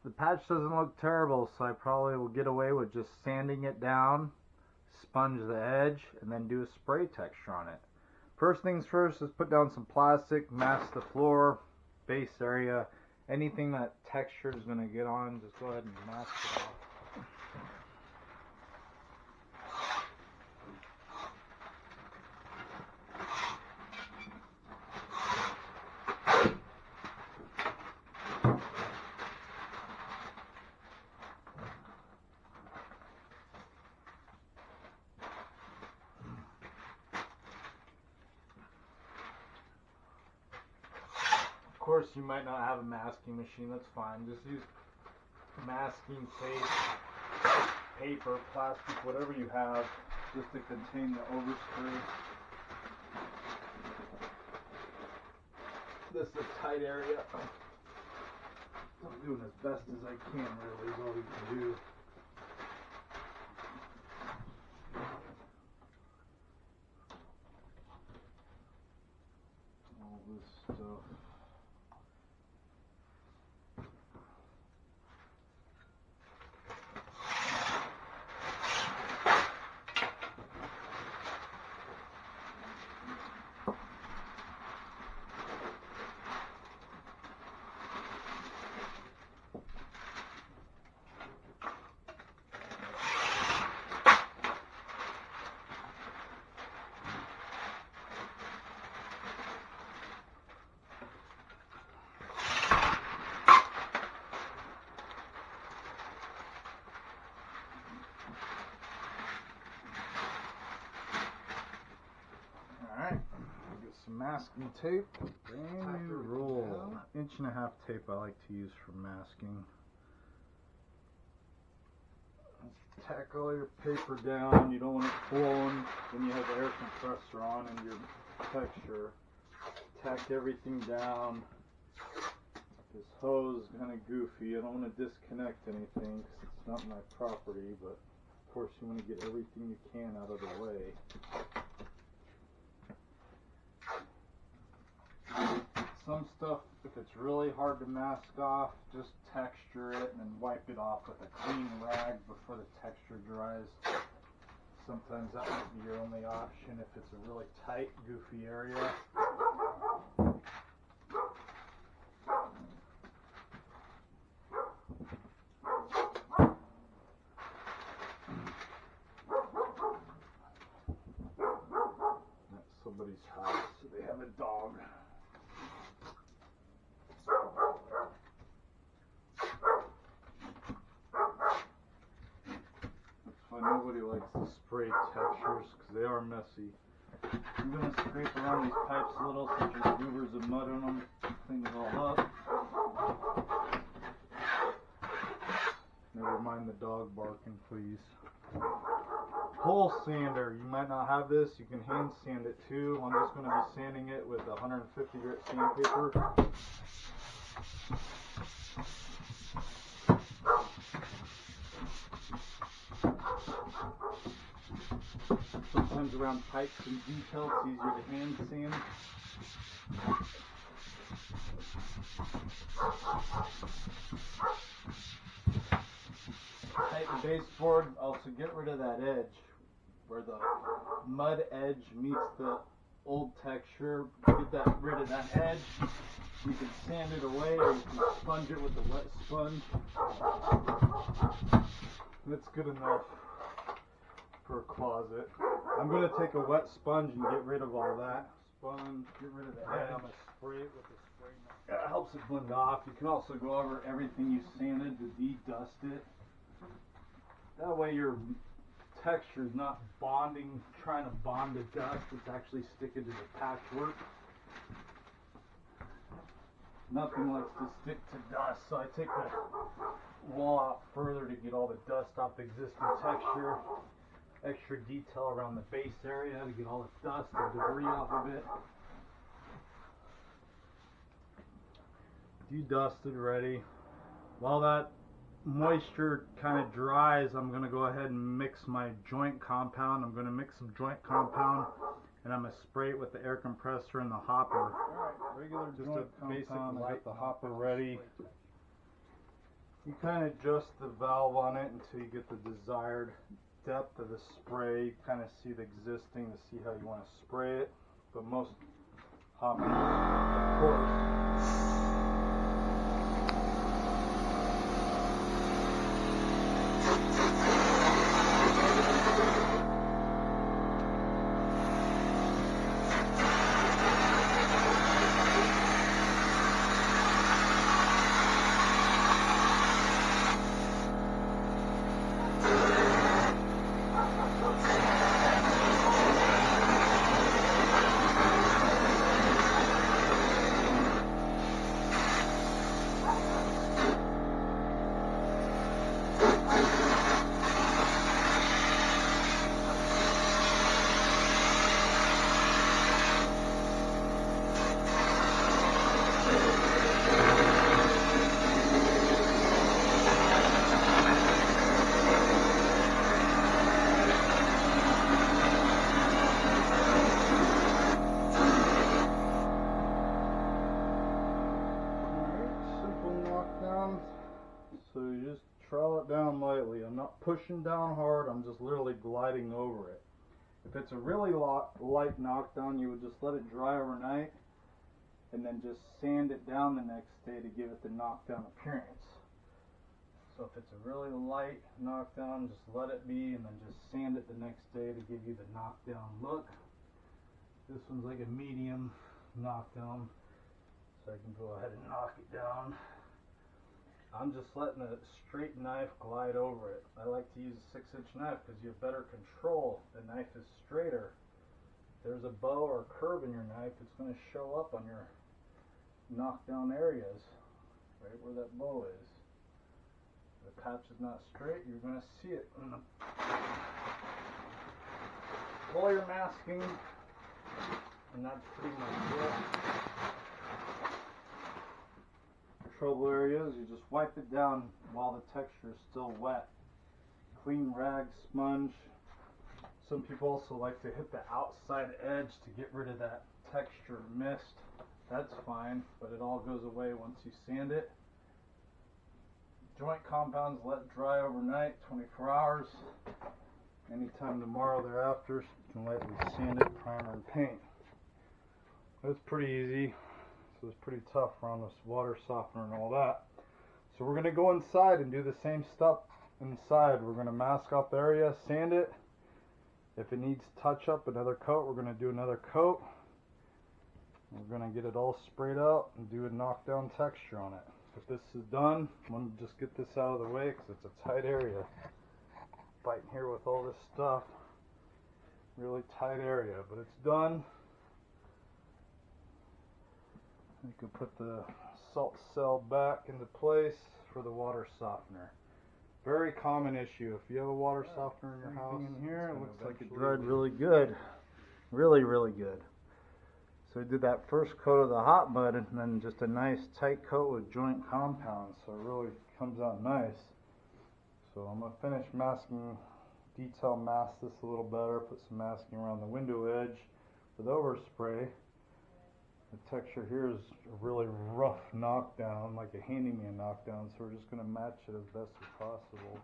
The patch doesn't look terrible, so I probably will get away with just sanding it down, sponge the edge, and then do a spray texture on it. First things first is put down some plastic, mask the floor, base area. Anything that texture is going to get on, just go ahead and mask it off. Of course, you might not have a masking machine, that's fine. Just use masking tape, paper, plastic, whatever you have, just to contain the overspray. This is a tight area. I'm doing as best as I can, really, is all we can do. All this stuff. Alright, get some masking tape, brand new roll. 1.5" tape I like to use for masking. Tack all your paper down, you don't want it flowing when you have the air compressor on and your texture. Tack everything down. This hose is kind of goofy, I don't want to disconnect anything because it's not my property, but of course you want to get everything you can out of the way. Some stuff, if it's really hard to mask off, just texture it and then wipe it off with a clean rag before the texture dries. Sometimes that might be your only option if it's a really tight, goofy area. That's somebody's house, so they have a dog. Nobody likes to spray textures because they are messy. I'm going to scrape around these pipes a little so there's goobers of mud on them, clean it all up. Never mind the dog barking, please. pole sander. You might not have this, you can hand sand it too. I'm just going to be sanding it with 150 grit sandpaper. Sometimes around pipes and details it's easier to hand sand. Tighten the baseboard, also get rid of that edge where the mud edge meets the old texture. Get rid of that edge. You can sand it away or you can sponge it with a wet sponge. That's good enough for a closet. I'm going to take a wet sponge and get rid of all that. Sponge, get rid of the edge. I'm going to spray it with a spray knife. It helps it blend off. You can also go over everything you sanded to de-dust it. That way your texture is not bonding, trying to bond to dust. It's actually sticking to the patchwork. Nothing likes to stick to dust, so I take the wall out further to get all the dust off the existing texture. Extra detail around the base area to get all the dust and debris off of it. De-dusted, ready. While that moisture kind of dries, I'm going to go ahead and mix my joint compound. I'm going to mix some joint compound and I'm going to spray it with the air compressor and the hopper. Alright, regular Just joint a basic compound. I light got the hopper ready. You kind of adjust the valve on it until you get the desired depth of the spray. You kind of see the existing to see how you want to spray it. But most hoppers, of course, so you just trowel it down lightly. I'm not pushing down hard, I'm just literally gliding over it. If it's a really light knockdown, you would just let it dry overnight and then just sand it down the next day to give it the knockdown appearance. So if it's a really light knockdown, just let it be and then just sand it the next day to give you the knockdown look. This one's like a medium knockdown, so I can go ahead and knock it down. I'm just letting a straight knife glide over it. I like to use a 6-inch knife because you have better control. The knife is straighter. If there's a bow or a curve in your knife, it's going to show up on your knockdown areas, right where that bow is. If the patch is not straight, you're going to see it. While you're masking, and that's pretty much it. Trouble areas, you just wipe it down while the texture is still wet. Clean rag, sponge. Some people also like to hit the outside edge to get rid of that texture mist. That's fine, but it all goes away once you sand it. Joint compounds let dry overnight, 24 hours. Anytime tomorrow thereafter, you can lightly sand it, primer, and paint. That's pretty easy. So it's pretty tough around this water softener and all that. So we're going to go inside and do the same stuff inside. We're going to mask off the area, sand it. If it needs touch up, another coat, we're going to do another coat. We're going to get it all sprayed out and do a knockdown texture on it. If this is done, I'm going to just get this out of the way because it's a tight area. Biting here with all this stuff. Really tight area, but it's done. You can put the salt cell back into place for the water softener. Very common issue. If you have a water softener in your house, in here, it's it gonna looks like it eventually dried leak. really good. Really, really good. So we did that first coat of the hot mud and then just a nice tight coat with joint compound, so it really comes out nice. So I'm going to finish masking, detail mask this a little better, put some masking around the window edge with overspray. The texture here is a really rough knockdown, like a handyman knockdown, so we're just going to match it as best as possible.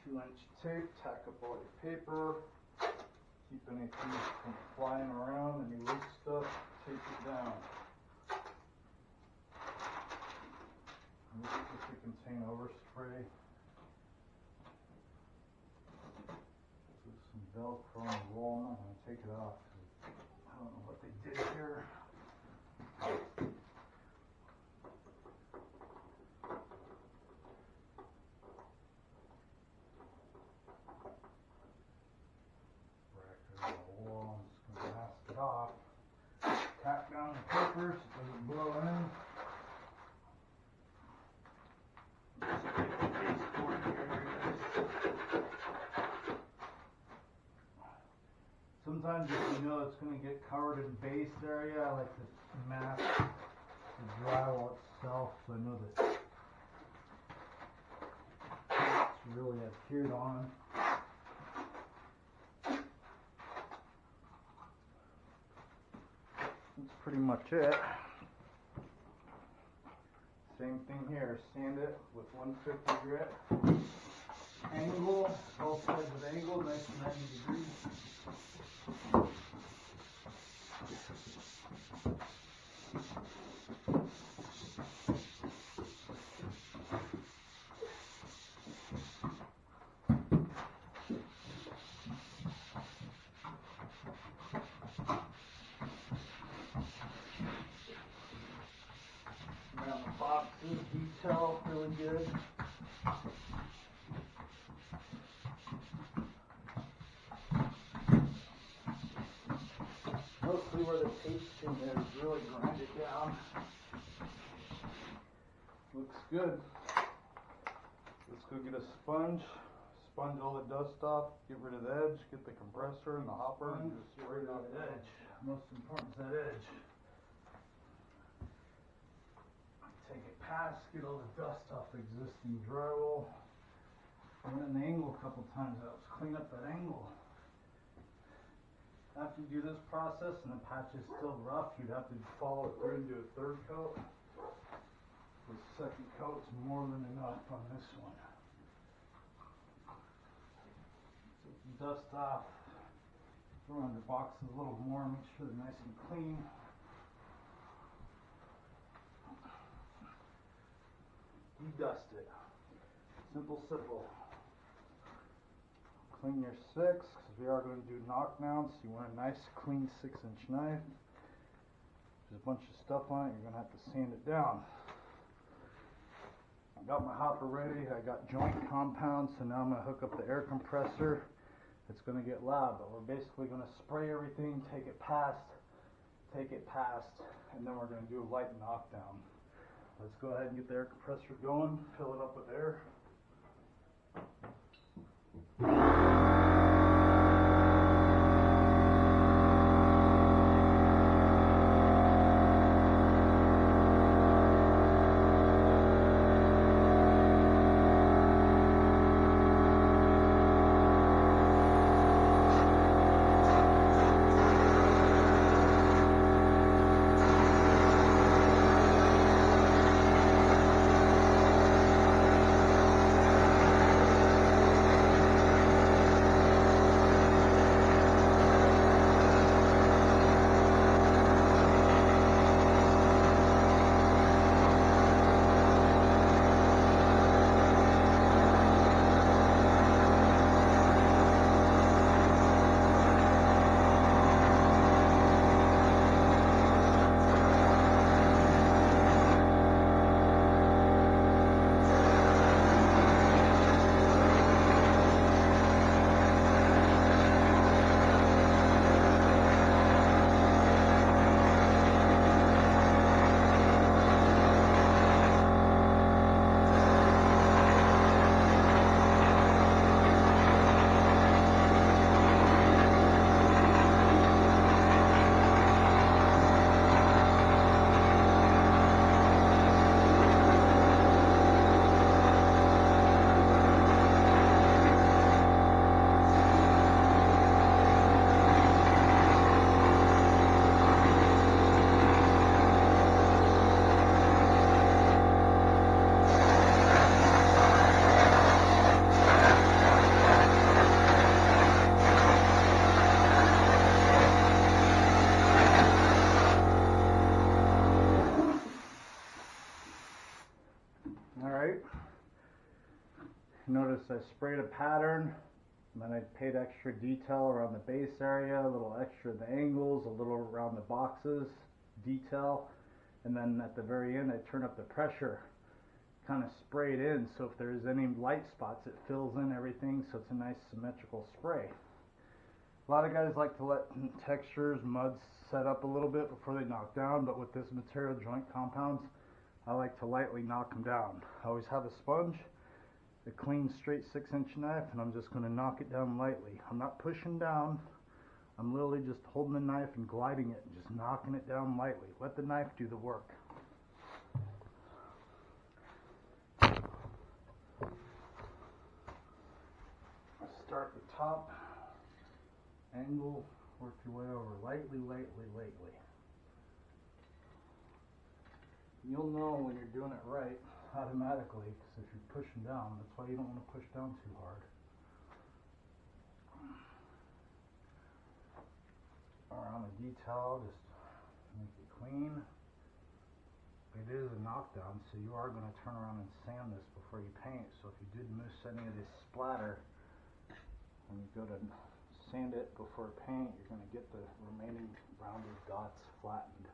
2-inch tape, tack up all your paper, keep anything from flying around, any loose stuff, tape it down. And this is to contain overspray. There's some Velcro on the wall, I'm not going to take it off. I don't know what they did here. Off. Tap down the paper so it doesn't blow in. Sometimes if you know it's going to get covered in base area, I like to mask the drywall itself so I know that it's really adhered on. That's pretty much it. Same thing here, sand it with 150 grit. Angle, both sides with angle, nice 90 degrees. Around the boxes, detail really good. Mostly where the tape's in there is really grinded down. Looks good. Let's go get a sponge all the dust off, get rid of the edge, get the compressor and the hopper, and just spray it off the edge. Most important is that edge. Take it past, get all the dust off the existing drywall. And then the angle a couple times, helps clean up that angle. After you do this process and the patch is still rough, you'd have to follow it through and do a third coat. The second coat's more than enough on this one. Take the dust off, throw on the boxes a little more, make sure they're nice and clean. Dust it. Simple, simple. Clean your 6, because we are going to do knockdowns. So you want a nice, clean 6-inch knife. There's a bunch of stuff on it. You're going to have to sand it down. I got my hopper ready. I got joint compound, so now I'm going to hook up the air compressor. It's going to get loud, but we're basically going to spray everything, take it past, and then we're going to do a light knockdown. Let's go ahead and get the air compressor going, fill it up with air. sprayed a pattern, and then I paid extra detail around the base area, a little extra at the angles, a little around the boxes, detail, and then at the very end I turn up the pressure, kind of spray it in, so if there's any light spots it fills in everything, so it's a nice symmetrical spray. A lot of guys like to let textures, muds set up a little bit before they knock down, but with this material joint compounds, I like to lightly knock them down. I always have a sponge, a clean straight 6-inch knife, and I'm just going to knock it down lightly. I'm not pushing down, I'm literally just holding the knife and gliding it and just knocking it down lightly. Let the knife do the work. Start the top, angle, work your way over lightly, lightly, lightly. You'll know when you're doing it right automatically, because if you're pushing down, that's why you don't want to push down too hard. Around the detail, just make it clean. It is a knockdown, so you are going to turn around and sand this before you paint. So if you did miss any of this splatter, when you go to sand it before paint, you're going to get the remaining rounded dots flattened.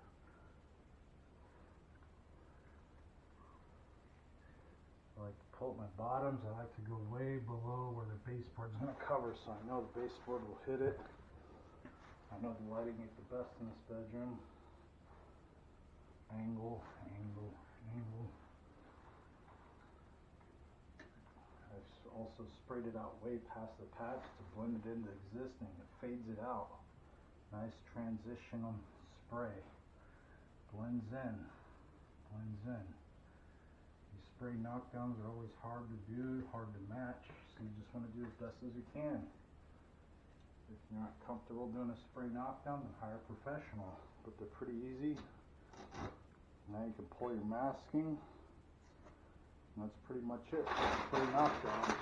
I like to pull up my bottoms. I like to go way below where the baseboard's going to cover, so I know the baseboard will hit it. I know the lighting ain't the best in this bedroom. Angle, angle, angle. I've also sprayed it out way past the patch to blend it into existing. It fades it out. Nice transitional spray. Blends in, blends in. These spray knockdowns are always hard to do, hard to match, so you just want to do as best as you can. If you're not comfortable doing a spray knockdown, then hire a professional. But they're pretty easy. Now you can pull your masking. And that's pretty much it. Spray knockdown.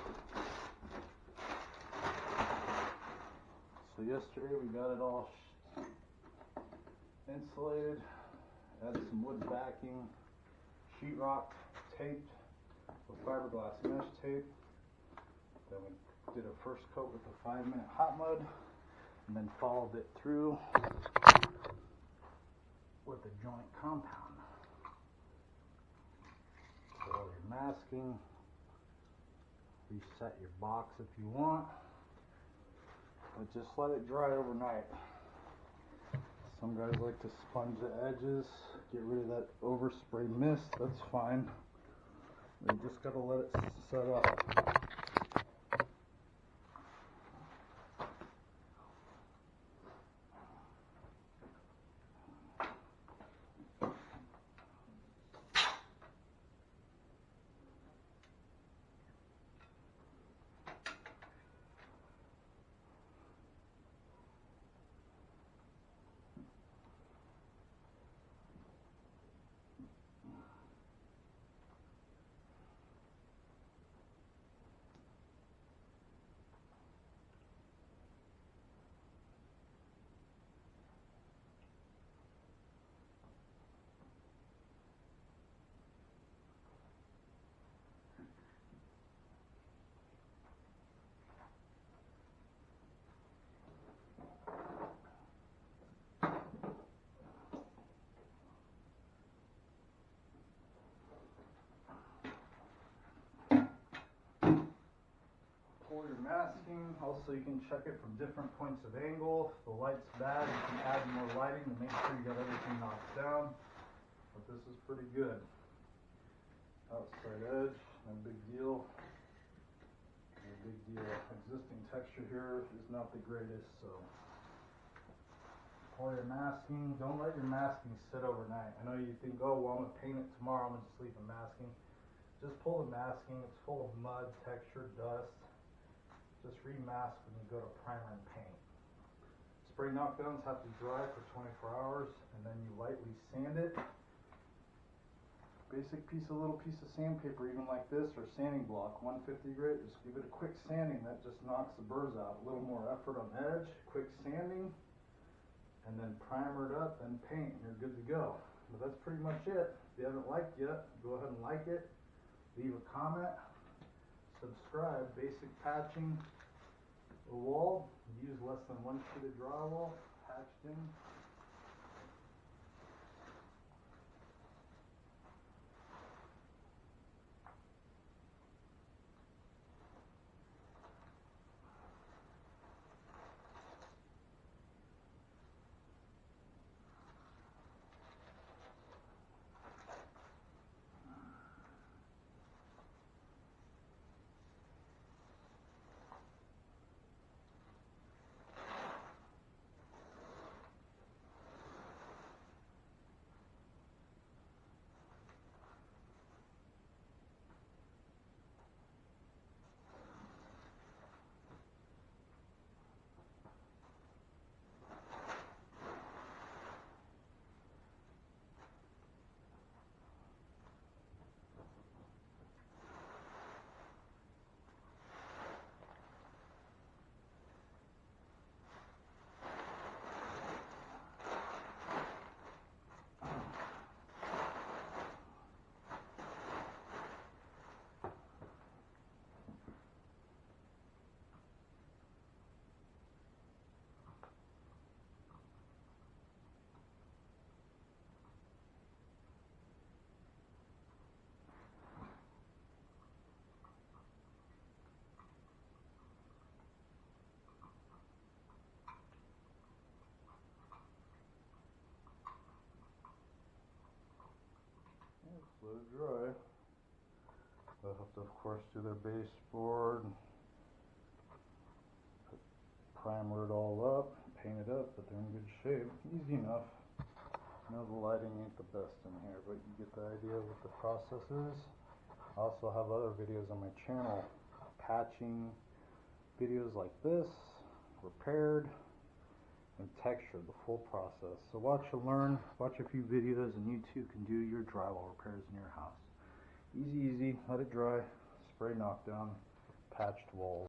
So yesterday we got it all insulated. Added some wood backing, sheetrock taped with fiberglass mesh tape. Then we did a first coat with a 5-minute hot mud, and then followed it through with a joint compound. So all your masking, reset your box if you want, but just let it dry overnight. Some guys like to sponge the edges, get rid of that overspray mist, that's fine. You just gotta let it set up. Your masking, also you can check it from different points of angle. If the light's bad, you can add more lighting to make sure you got everything knocked down. But this is pretty good. Outside edge, no big deal. No big deal. Existing texture here is not the greatest, so pull your masking. Don't let your masking sit overnight. I know you think, oh well, I'm gonna paint it tomorrow, I'm gonna just leave the masking. Just pull the masking, it's full of mud, texture, dust. Just remask when you go to primer and paint. Spray knockdowns have to dry for 24 hours, and then you lightly sand it. Basic little piece of sandpaper, even like this, or sanding block, 150 grit. Just give it a quick sanding, that just knocks the burrs out. A little more effort on edge, quick sanding, and then primer it up and paint, and you're good to go. But that's pretty much it. If you haven't liked yet, go ahead and like it. Leave a comment. subscribe. Basic patching a wall. Use less than 1 sheet of drywall patched in. Just let it dry. They'll have to, of course, do their baseboard, primer it all up, paint it up, but they're in good shape. Easy enough. I know the lighting ain't the best in here, but you get the idea of what the process is. I also have other videos on my channel, patching videos like this, repaired, and texture, the full process. So watch and learn, watch a few videos, and you too can do your drywall repairs in your house. Easy, easy, let it dry, spray knockdown, patched walls.